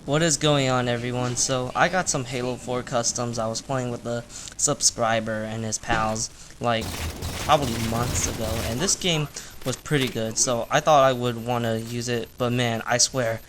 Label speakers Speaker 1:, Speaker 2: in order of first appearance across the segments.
Speaker 1: What is going on, everyone? So I got some Halo 4 customs. I was playing with a subscriber and his pals like probably months ago, and this game was pretty good, so I thought I would want to use it. But man, I swear,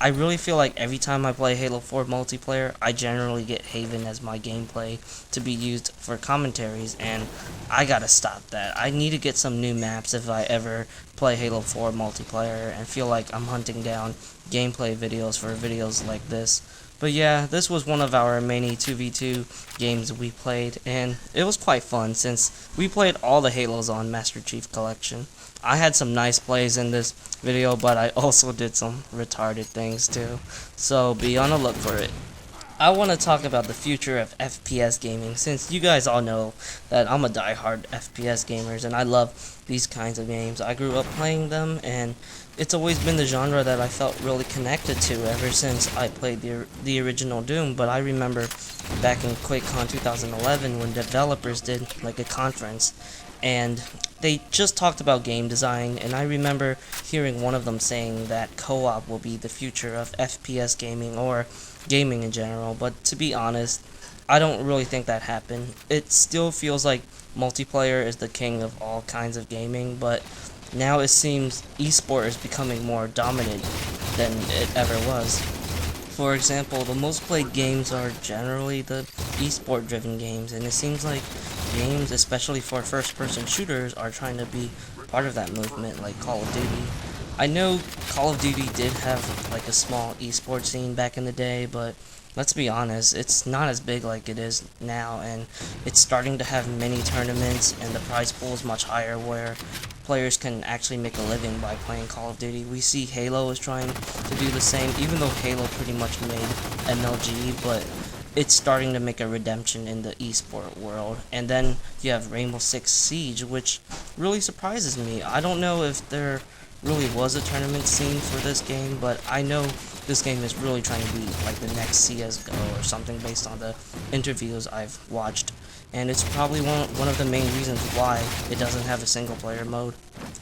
Speaker 1: I really feel like every time I play Halo 4 multiplayer, I generally get Haven as my gameplay to be used for commentaries, and I gotta stop that. I need to get some new maps if I ever play Halo 4 multiplayer and feel like I'm hunting down gameplay videos for videos like this. But yeah, this was one of our many 2v2 games we played, and it was quite fun since we played all the Halos on Master Chief Collection. I had some nice plays in this video, but I also did some retarded things too, so be on the look for it. I want to talk about the future of FPS gaming, since you guys all know that I'm a diehard FPS gamer and I love these kinds of games. I grew up playing them, and it's always been the genre that I felt really connected to ever since I played the original Doom. But I remember back in QuakeCon 2011 when developers did like a conference, and they just talked about game design, and I remember hearing one of them saying that co-op will be the future of FPS gaming, or gaming in general. But to be honest, I don't really think that happened. It still feels like multiplayer is the king of all kinds of gaming, but now it seems esport is becoming more dominant than it ever was. For example, the most played games are generally the esport driven games, and it seems like games, especially for first person shooters, are trying to be part of that movement, like Call of Duty. I know Call of Duty did have like a small esports scene back in the day, but let's be honest, it's not as big like it is now, and it's starting to have many tournaments, and the prize pool is much higher where players can actually make a living by playing Call of Duty. We see Halo is trying to do the same, even though Halo pretty much made MLG, but it's starting to make a redemption in the esport world. And then you have Rainbow Six Siege, which really surprises me. I don't know if there really was a tournament scene for this game, but I know this game is really trying to be like the next CSGO or something based on the interviews I've watched, and it's probably one of the main reasons why it doesn't have a single player mode.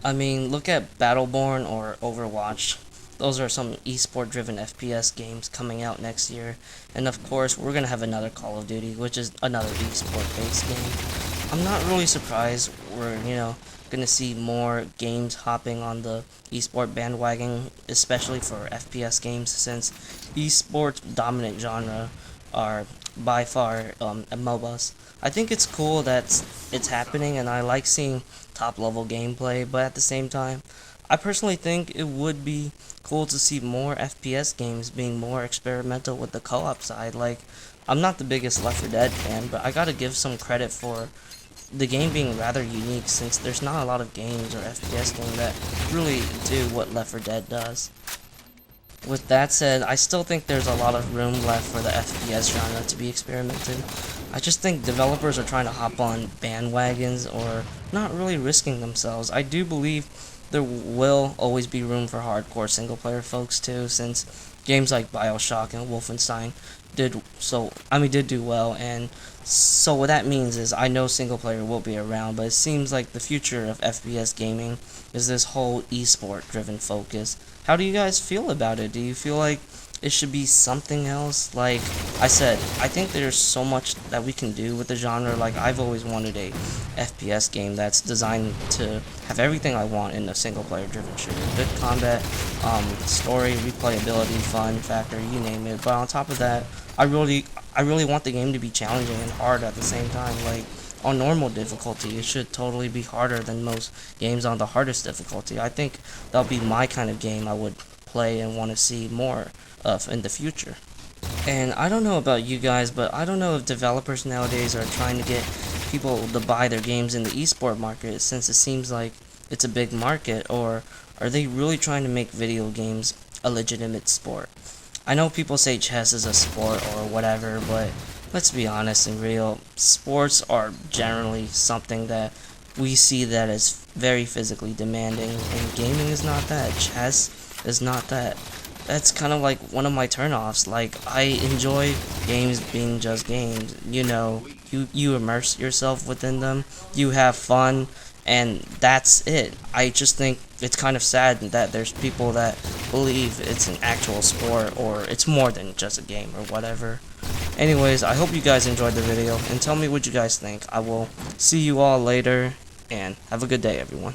Speaker 1: I mean, look at Battleborn or Overwatch. Those are some esport driven FPS games coming out next year, and of course we're gonna have another Call of Duty, which is another esport based game. I'm not really surprised we're gonna see more games hopping on the esport bandwagon, especially for FPS games, since esports dominant genre are by far MOBAs. I think it's cool that it's happening, and I like seeing top level gameplay, but at the same time, I personally think it would be cool to see more FPS games being more experimental with the co-op side. Like, I'm not the biggest Left 4 Dead fan, but I gotta give some credit for the game being rather unique, since there's not a lot of games or FPS games that really do what Left 4 Dead does. With that said, I still think there's a lot of room left for the FPS genre to be experimented. I just think developers are trying to hop on bandwagons or not really risking themselves. I do believe there will always be room for hardcore single player folks too, since games like BioShock and Wolfenstein did do well, and so what that means is I know single player will be around, but it seems like the future of FPS gaming is this whole esport driven focus. How do you guys feel about it? Do you feel like it should be something else? Like I said, I think there's so much that we can do with the genre. Like, I've always wanted a FPS game that's designed to have everything I want in a single player driven shooter. Good combat, story, replayability, fun factor, you name it. But on top of that, I really want the game to be challenging and hard at the same time. Like, on normal difficulty, it should totally be harder than most games on the hardest difficulty. I think that'll be my kind of game I would play and want to see more of in the future. And I don't know about you guys, but I don't know if developers nowadays are trying to get people to buy their games in the esport market, since it seems like it's a big market, or are they really trying to make video games a legitimate sport? I know people say chess is a sport or whatever, but let's be honest and real. Sports are generally something that we see that is very physically demanding, and gaming is not that. Chess is not that. That's kind of like one of my turnoffs. Like, I enjoy games being just games. You immerse yourself within them. You have fun. and that's it. I just think it's kind of sad that there's people that believe it's an actual sport or it's more than just a game or whatever. Anyways, I hope you guys enjoyed the video and tell me what you guys think. I will see you all later and have a good day, everyone.